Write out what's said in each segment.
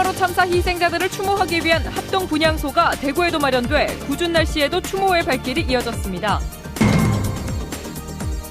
세월호 참사 희생자들을 추모하기 위한 합동 분향소가 대구에도 마련돼 궂은 날씨에도 추모의 발길이 이어졌습니다.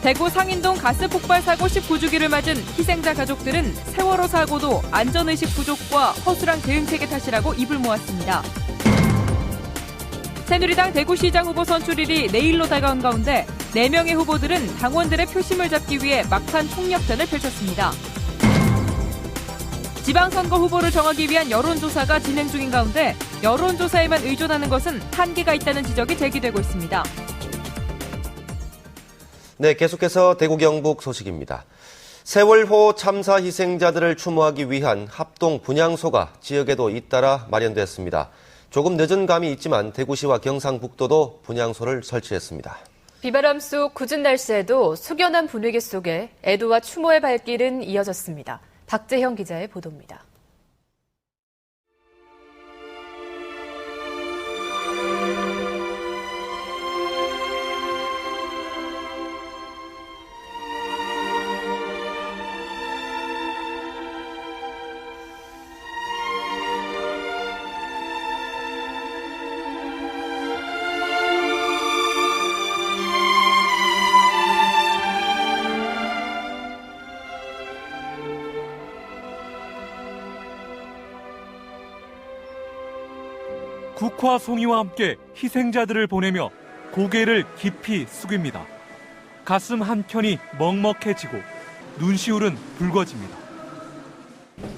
대구 상인동 가스 폭발 사고 19주기를 맞은 희생자 가족들은 세월호 사고도 안전의식 부족과 허술한 대응체계 탓이라고 입을 모았습니다. 새누리당 대구시장 후보 선출일이 내일로 다가온 가운데 4명의 후보들은 당원들의 표심을 잡기 위해 막판 총력전을 펼쳤습니다. 지방선거 후보를 정하기 위한 여론조사가 진행 중인 가운데 여론조사에만 의존하는 것은 한계가 있다는 지적이 제기되고 있습니다. 네, 계속해서 대구 경북 소식입니다. 세월호 참사 희생자들을 추모하기 위한 합동 분향소가 지역에도 잇따라 마련됐습니다. 조금 늦은 감이 있지만 대구시와 경상북도도 분향소를 설치했습니다. 비바람 속 궂은 날씨에도 숙연한 분위기 속에 애도와 추모의 발길은 이어졌습니다. 박재형 기자의 보도입니다. 국화 송이와 함께 희생자들을 보내며 고개를 깊이 숙입니다. 가슴 한켠이 먹먹해지고 눈시울은 붉어집니다.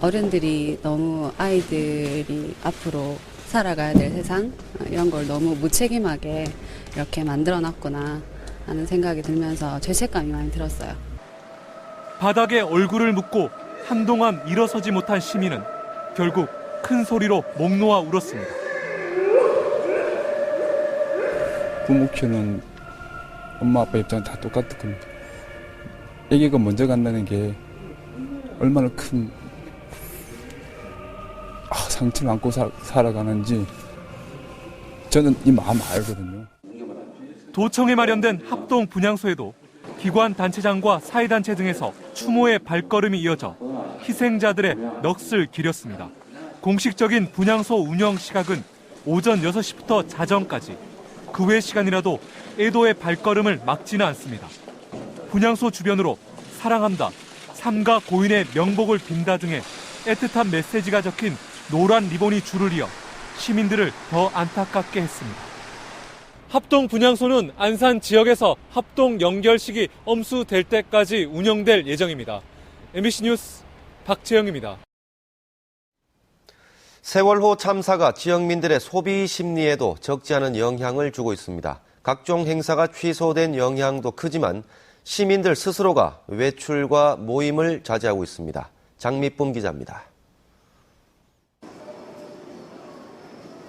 어른들이 너무 아이들이 앞으로 살아가야 될 세상 이런 걸 너무 무책임하게 이렇게 만들어놨구나 하는 생각이 들면서 죄책감이 많이 들었어요. 바닥에 얼굴을 묻고 한동안 일어서지 못한 시민은 결국 큰 소리로 목 놓아 울었습니다. 부모 키우는 엄마 아빠 입장은 다 똑같을 겁니다. 애기가 먼저 간다는 게 얼마나 큰 상처를 안고 살아가는지 저는 이 마음 알거든요. 도청에 마련된 합동 분향소에도 기관 단체장과 사회단체 등에서 추모의 발걸음이 이어져 희생자들의 넋을 기렸습니다. 공식적인 분향소 운영 시각은 오전 6시부터 자정까지. 그 외 시간이라도 애도의 발걸음을 막지는 않습니다. 분향소 주변으로 사랑한다, 삼가 고인의 명복을 빈다 등의 애틋한 메시지가 적힌 노란 리본이 줄을 이어 시민들을 더 안타깝게 했습니다. 합동 분향소는 안산 지역에서 합동 연결식이 엄수될 때까지 운영될 예정입니다. MBC 뉴스 박재영입니다. 세월호 참사가 지역민들의 소비 심리에도 적지 않은 영향을 주고 있습니다. 각종 행사가 취소된 영향도 크지만 시민들 스스로가 외출과 모임을 자제하고 있습니다. 장미쁨 기자입니다.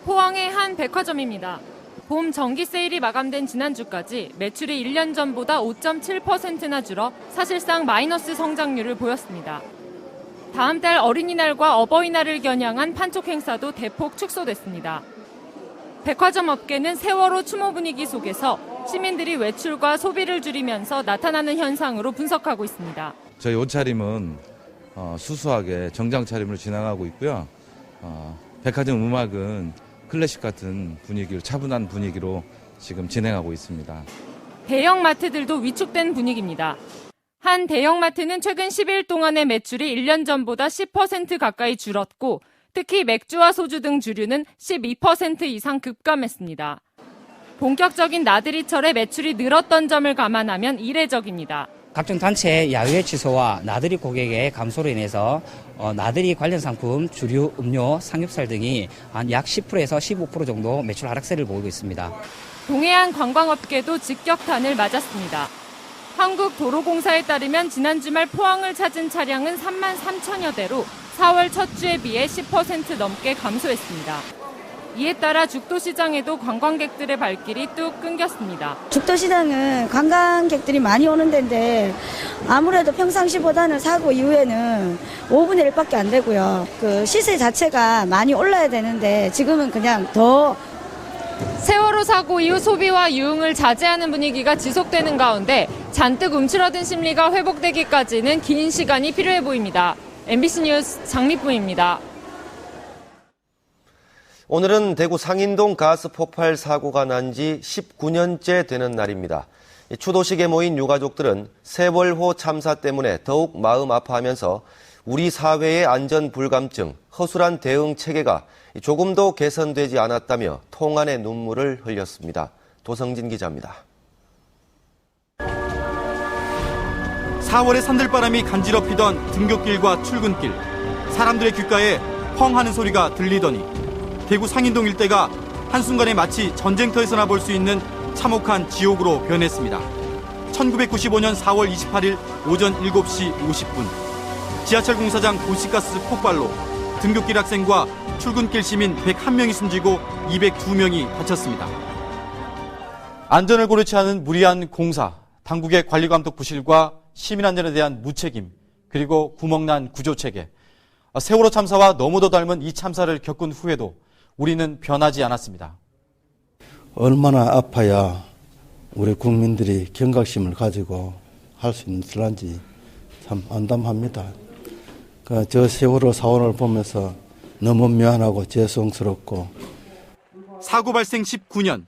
포항의 한 백화점입니다. 봄 정기 세일이 마감된 지난주까지 매출이 1년 전보다 5.7%나 줄어 사실상 마이너스 성장률을 보였습니다. 다음 달 어린이날과 어버이날을 겨냥한 판촉 행사도 대폭 축소됐습니다. 백화점 업계는 세월호 추모 분위기 속에서 시민들이 외출과 소비를 줄이면서 나타나는 현상으로 분석하고 있습니다. 저희 옷차림은 수수하게 정장 차림으로 진행하고 있고요. 백화점 음악은 클래식 같은 분위기로 차분한 분위기로 지금 진행하고 있습니다. 대형 마트들도 위축된 분위기입니다. 한 대형마트는 최근 10일 동안의 매출이 1년 전보다 10% 가까이 줄었고 특히 맥주와 소주 등 주류는 12% 이상 급감했습니다. 본격적인 나들이철에 매출이 늘었던 점을 감안하면 이례적입니다. 각종 단체 야외 취소와 나들이 고객의 감소로 인해서 나들이 관련 상품, 주류, 음료, 삼겹살 등이 한 약 10%에서 15% 정도 매출 하락세를 보이고 있습니다. 동해안 관광업계도 직격탄을 맞았습니다. 한국도로공사에 따르면 지난 주말 포항을 찾은 차량은 3만 3천여 대로 4월 첫 주에 비해 10% 넘게 감소했습니다. 이에 따라 죽도시장에도 관광객들의 발길이 뚝 끊겼습니다. 죽도시장은 관광객들이 많이 오는 데인데 아무래도 평상시보다는 사고 이후에는 5분의 1밖에 안 되고요. 그 시세 자체가 많이 올라야 되는데 지금은 그냥 더 세월호 사고 이후 소비와 유흥을 자제하는 분위기가 지속되는 가운데 잔뜩 움츠러든 심리가 회복되기까지는 긴 시간이 필요해 보입니다. MBC 뉴스 장미쁨입니다. 오늘은 대구 상인동 가스 폭발 사고가 난 지 19년째 되는 날입니다. 추도식에 모인 유가족들은 세월호 참사 때문에 더욱 마음 아파하면서 우리 사회의 안전 불감증, 허술한 대응 체계가 조금도 개선되지 않았다며 통안의 눈물을 흘렸습니다. 도성진 기자입니다. 4월의 산들바람이 간지럽히던 등굣길과 출근길. 사람들의 귓가에 펑 하는 소리가 들리더니 대구 상인동 일대가 한순간에 마치 전쟁터에서나 볼 수 있는 참혹한 지옥으로 변했습니다. 1995년 4월 28일 오전 7시 50분. 지하철 공사장 도시가스 폭발로 등굣길 학생과 출근길 시민 101명이 숨지고 202명이 다쳤습니다. 안전을 고려치 않은 무리한 공사, 당국의 관리감독 부실과 시민 안전에 대한 무책임, 그리고 구멍난 구조체계. 세월호 참사와 너무도 닮은 이 참사를 겪은 후에도 우리는 변하지 않았습니다. 얼마나 아파야 우리 국민들이 경각심을 가지고 할 수 있을런지 참 안담합니다. 저 세월호 사원을 보면서 너무 미안하고 죄송스럽고. 사고 발생 19년,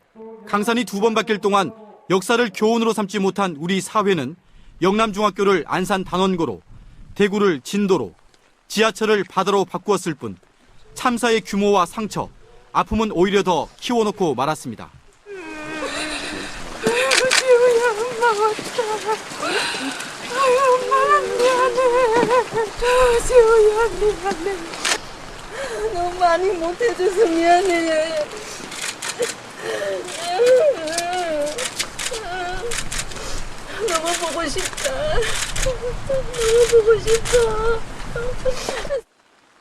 강산이 2번 바뀔 동안 역사를 교훈으로 삼지 못한 우리 사회는 영남중학교를 안산 단원고로, 대구를 진도로, 지하철을 바다로 바꾸었을 뿐 참사의 규모와 상처, 아픔은 오히려 더 키워놓고 말았습니다. 지우야, 엄마 왔다. 아유, 엄마 미안해. 지우야, 미안해. 너무 많이 못해줘서 미안해. 너무 보고 싶다. 너무 보고 싶어.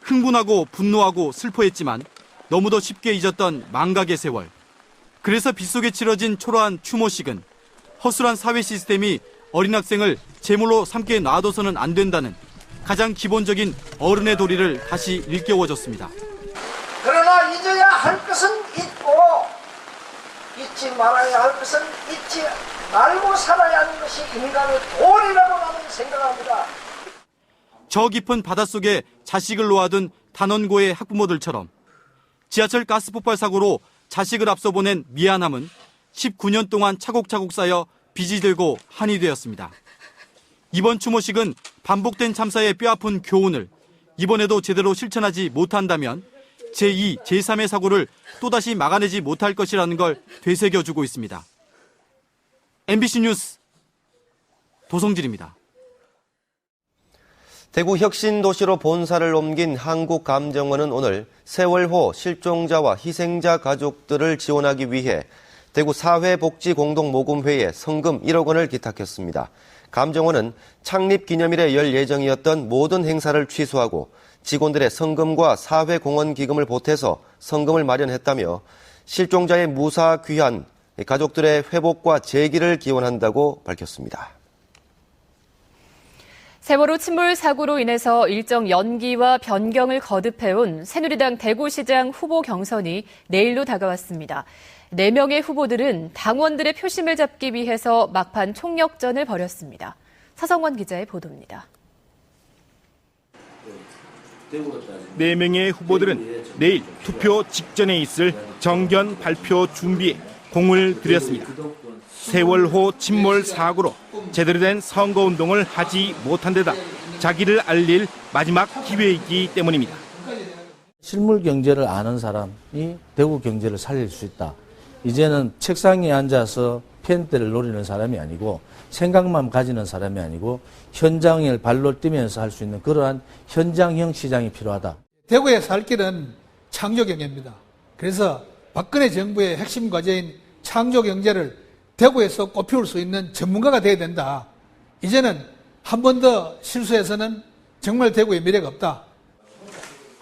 흥분하고 분노하고 슬퍼했지만 너무도 쉽게 잊었던 망각의 세월. 그래서 빗속에 치러진 초라한 추모식은 허술한 사회 시스템이 어린 학생을 제물로 삼게 놔둬서는 안 된다는 가장 기본적인 어른의 도리를 다시 일깨워줬습니다. 그러나 잊어야 할 것은 잊고 잊지 말아야 할 것은 잊지 말고 살아야 하는 것이 인간의 도리라고 나는 생각합니다. 저 깊은 바닷속에 자식을 놓아둔 단원고의 학부모들처럼 지하철 가스 폭발 사고로 자식을 앞서 보낸 미안함은 19년 동안 차곡차곡 쌓여 빚이 되고 한이 되었습니다. 이번 추모식은 반복된 참사의 뼈아픈 교훈을 이번에도 제대로 실천하지 못한다면 제2, 제3의 사고를 또다시 막아내지 못할 것이라는 걸 되새겨주고 있습니다. MBC 뉴스 도성진입니다. 대구 혁신도시로 본사를 옮긴 한국감정원은 오늘 세월호 실종자와 희생자 가족들을 지원하기 위해 대구 사회복지공동모금회에 성금 1억 원을 기탁했습니다. 감정원은 창립기념일에 열 예정이었던 모든 행사를 취소하고 직원들의 성금과 사회공헌기금을 보태서 성금을 마련했다며 실종자의 무사 귀환, 가족들의 회복과 재기를 기원한다고 밝혔습니다. 세월호 침몰 사고로 인해서 일정 연기와 변경을 거듭해온 새누리당 대구시장 후보 경선이 내일로 다가왔습니다. 4명의 후보들은 당원들의 표심을 잡기 위해서 막판 총력전을 벌였습니다. 서성원 기자의 보도입니다. 4명의 후보들은 내일 투표 직전에 있을 정견 발표 준비에 공을 들였습니다. 세월호 침몰 사고로 제대로 된 선거운동을 하지 못한 데다 자기를 알릴 마지막 기회이기 때문입니다. 실물 경제를 아는 사람이 대구 경제를 살릴 수 있다. 이제는 책상에 앉아서 펜대를 노리는 사람이 아니고 생각만 가지는 사람이 아니고 현장을 발로 뛰면서 할 수 있는 그러한 현장형 시장이 필요하다. 대구의 살 길은 창조경제입니다. 그래서 박근혜 정부의 핵심 과제인 창조경제를 대구에서 꽃피울 수 있는 전문가가 돼야 된다. 이제는 한 번 더 실수해서는 정말 대구의 미래가 없다.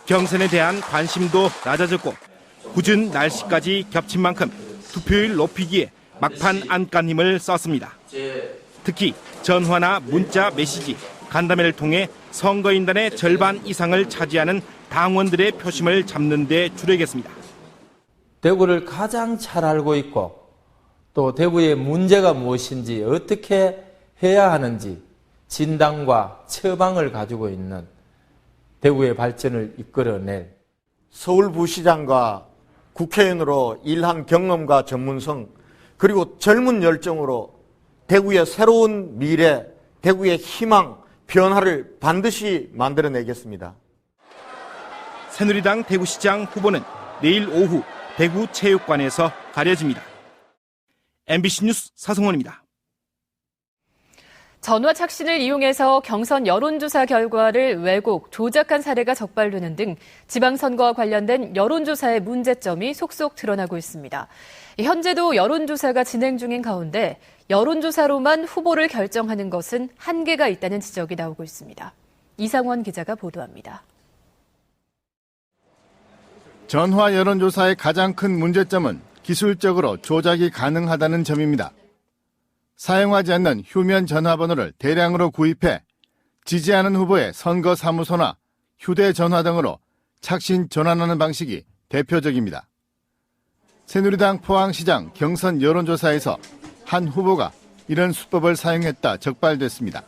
경선에 대한 관심도 낮아졌고 궂은 날씨까지 겹친 만큼 투표율 높이기에 막판 안간 힘을 썼습니다. 특히 전화나 문자 메시지, 간담회를 통해 선거인단의 절반 이상을 차지하는 당원들의 표심을 잡는 데 주력했습니다. 대구를 가장 잘 알고 있고 또 대구의 문제가 무엇인지 어떻게 해야 하는지 진단과 처방을 가지고 있는 대구의 발전을 이끌어낼 서울부시장과 국회의원으로 일한 경험과 전문성, 그리고 젊은 열정으로 대구의 새로운 미래, 대구의 희망, 변화를 반드시 만들어내겠습니다. 새누리당 대구시장 후보는 내일 오후 대구체육관에서 가려집니다. MBC 뉴스 사승원입니다. 전화 착신을 이용해서 경선 여론조사 결과를 왜곡, 조작한 사례가 적발되는 등 지방선거와 관련된 여론조사의 문제점이 속속 드러나고 있습니다. 현재도 여론조사가 진행 중인 가운데 여론조사로만 후보를 결정하는 것은 한계가 있다는 지적이 나오고 있습니다. 이상원 기자가 보도합니다. 전화 여론조사의 가장 큰 문제점은 기술적으로 조작이 가능하다는 점입니다. 사용하지 않는 휴면 전화번호를 대량으로 구입해 지지하는 후보의 선거 사무소나 휴대전화 등으로 착신 전환하는 방식이 대표적입니다. 새누리당 포항시장 경선 여론조사에서 한 후보가 이런 수법을 사용했다 적발됐습니다.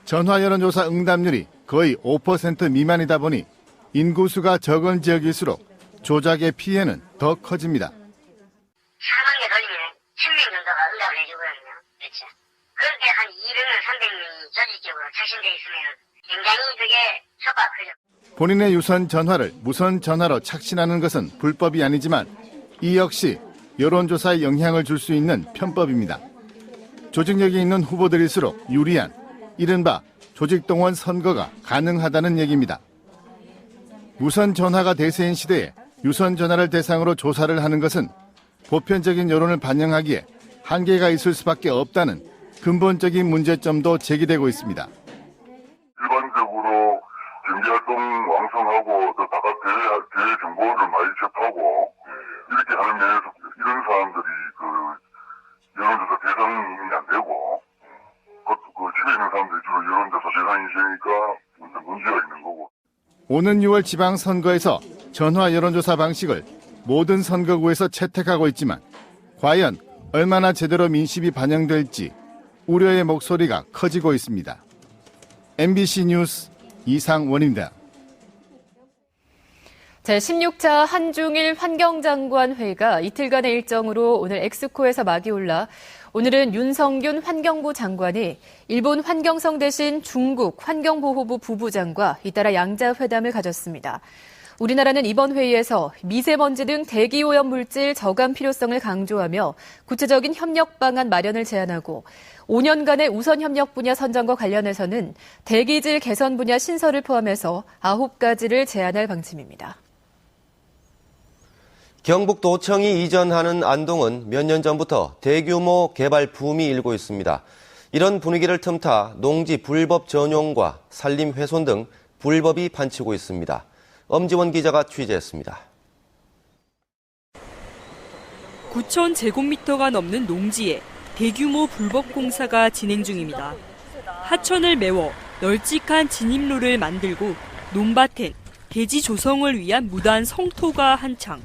전화 여론조사 응답률이 거의 5% 미만이다 보니 인구수가 적은 지역일수록 조작의 피해는 더 커집니다. 4만 개 돌리면 1000명 정도가 응답을 해주거든요. 그렇죠. 그렇게 한 200명, 300명이 조직적으로 착신되어 있으면 굉장히 그게 효과가 크죠. 본인의 유선 전화를 무선 전화로 착신하는 것은 불법이 아니지만 이 역시 여론조사에 영향을 줄 수 있는 편법입니다. 조직력이 있는 후보들일수록 유리한 이른바 조직동원 선거가 가능하다는 얘기입니다. 무선 전화가 대세인 시대에 유선 전화를 대상으로 조사를 하는 것은 보편적인 여론을 반영하기에 한계가 있을 수밖에 없다는 근본적인 문제점도 제기되고 있습니다. 일반적으로 경제활동 왕성하고 또 다각 대외 정보를 많이 접하고 이렇게 하는 면에서 이런 사람들이 그 여론조사 대상이 안 되고 그 집에 있는 사람들이 주로 여론조사 대상이시니까 문제가 있는 거고. 오는 6월 지방선거에서 전화 여론조사 방식을 모든 선거구에서 채택하고 있지만 과연 얼마나 제대로 민심이 반영될지 우려의 목소리가 커지고 있습니다. MBC 뉴스 이상원입니다. 제16차 한중일 환경장관 회의가 이틀간의 일정으로 오늘 엑스코에서 막이 올라 오늘은 윤성균 환경부 장관이 일본 환경성 대신 중국 환경보호부 부부장과 잇따라 양자회담을 가졌습니다. 우리나라는 이번 회의에서 미세먼지 등 대기오염 물질 저감 필요성을 강조하며 구체적인 협력 방안 마련을 제안하고 5년간의 우선 협력 분야 선정과 관련해서는 대기질 개선 분야 신설을 포함해서 9가지를 제안할 방침입니다. 경북도청이 이전하는 안동은 몇 년 전부터 대규모 개발 붐이 일고 있습니다. 이런 분위기를 틈타 농지 불법 전용과 산림 훼손 등 불법이 판치고 있습니다. 엄지원 기자가 취재했습니다. 9,000제곱미터가 넘는 농지에 대규모 불법 공사가 진행 중입니다. 하천을 메워 널찍한 진입로를 만들고 논밭엔 대지 조성을 위한 무단 성토가 한창.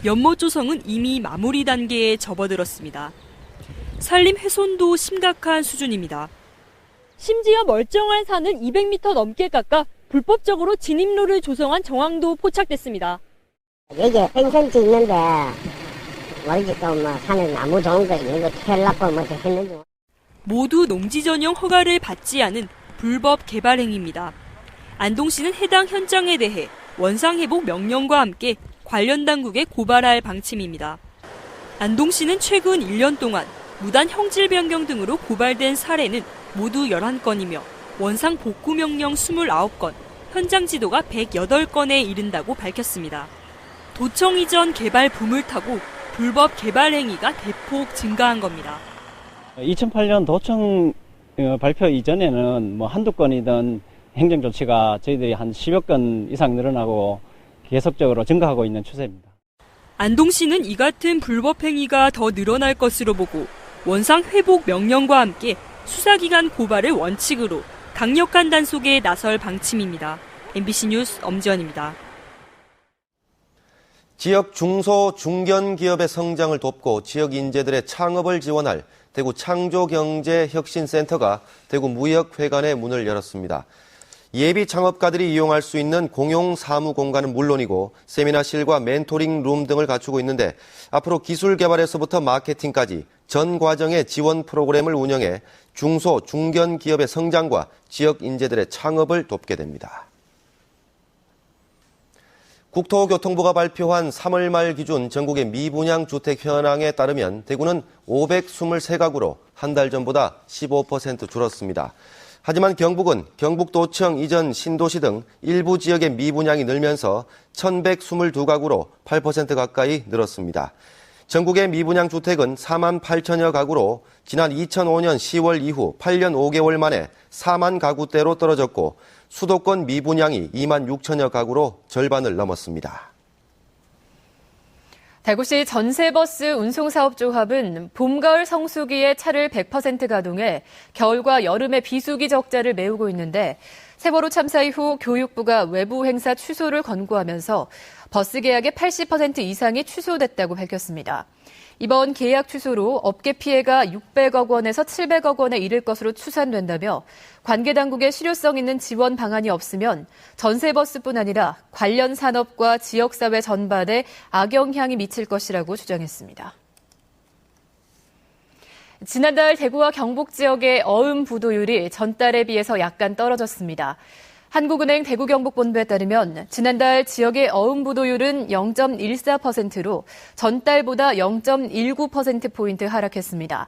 연못 조성은 이미 마무리 단계에 접어들었습니다. 산림 훼손도 심각한 수준입니다. 심지어 멀쩡한 산은 200m 넘게 깎아 불법적으로 진입로를 조성한 정황도 포착됐습니다. 여기에 펜션지 있는데 모르지 또 뭐 산에 나무 좋은 거 있는 거 캘라고 뭐 했는지. 모두 농지 전용 허가를 받지 않은 불법 개발 행위입니다. 안동시는 해당 현장에 대해 원상회복 명령과 함께 관련 당국에 고발할 방침입니다. 안동시는 최근 1년 동안 무단 형질 변경 등으로 고발된 사례는 모두 11건이며 원상 복구 명령 29건, 현장 지도가 108건에 이른다고 밝혔습니다. 도청 이전 개발 붐을 타고 불법 개발 행위가 대폭 증가한 겁니다. 2008년 도청 발표 이전에는 뭐 한두 건이던 행정 조치가 저희들이 한 10여 건 이상 늘어나고 계속적으로 증가하고 있는 추세입니다. 안동시는 이 같은 불법 행위가 더 늘어날 것으로 보고 원상 회복 명령과 함께 수사기관 고발을 원칙으로 강력한 단속에 나설 방침입니다. MBC 뉴스 엄지원입니다. 지역 중소 중견 기업의 성장을 돕고 지역 인재들의 창업을 지원할 대구 창조경제혁신센터가 대구 무역회관에 문을 열었습니다. 예비 창업가들이 이용할 수 있는 공용 사무 공간은 물론이고 세미나실과 멘토링 룸 등을 갖추고 있는데 앞으로 기술 개발에서부터 마케팅까지 전 과정의 지원 프로그램을 운영해 중소, 중견 기업의 성장과 지역 인재들의 창업을 돕게 됩니다. 국토교통부가 발표한 3월 말 기준 전국의 미분양 주택 현황에 따르면 대구는 523가구로 한 달 전보다 15% 줄었습니다. 하지만 경북은 경북도청 이전 신도시 등 일부 지역의 미분양이 늘면서 1,122가구로 8% 가까이 늘었습니다. 전국의 미분양 주택은 4만 8천여 가구로 지난 2005년 10월 이후 8년 5개월 만에 4만 가구대로 떨어졌고 수도권 미분양이 2만 6천여 가구로 절반을 넘었습니다. 대구시 전세버스 운송사업조합은 봄, 가을 성수기에 차를 100% 가동해 겨울과 여름에 비수기 적자를 메우고 있는데 세월호 참사 이후 교육부가 외부 행사 취소를 권고하면서 버스 계약의 80% 이상이 취소됐다고 밝혔습니다. 이번 계약 취소로 업계 피해가 600억 원에서 700억 원에 이를 것으로 추산된다며 관계 당국의 실효성 있는 지원 방안이 없으면 전세버스뿐 아니라 관련 산업과 지역사회 전반에 악영향이 미칠 것이라고 주장했습니다. 지난달 대구와 경북 지역의 어음 부도율이 전달에 비해서 약간 떨어졌습니다. 한국은행 대구경북본부에 따르면 지난달 지역의 어음 부도율은 0.14%로 전달보다 0.19%포인트 하락했습니다.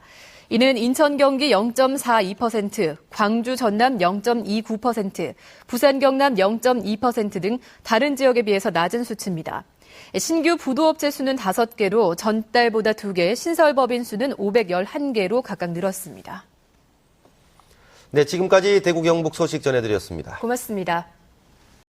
이는 인천, 경기 0.42%, 광주, 전남 0.29%, 부산, 경남 0.2% 등 다른 지역에 비해서 낮은 수치입니다. 신규 부도업체 수는 5개로 전달보다 2개, 신설법인 수는 511개로 각각 늘었습니다. 네, 지금까지 대구 경북 소식 전해드렸습니다. 고맙습니다.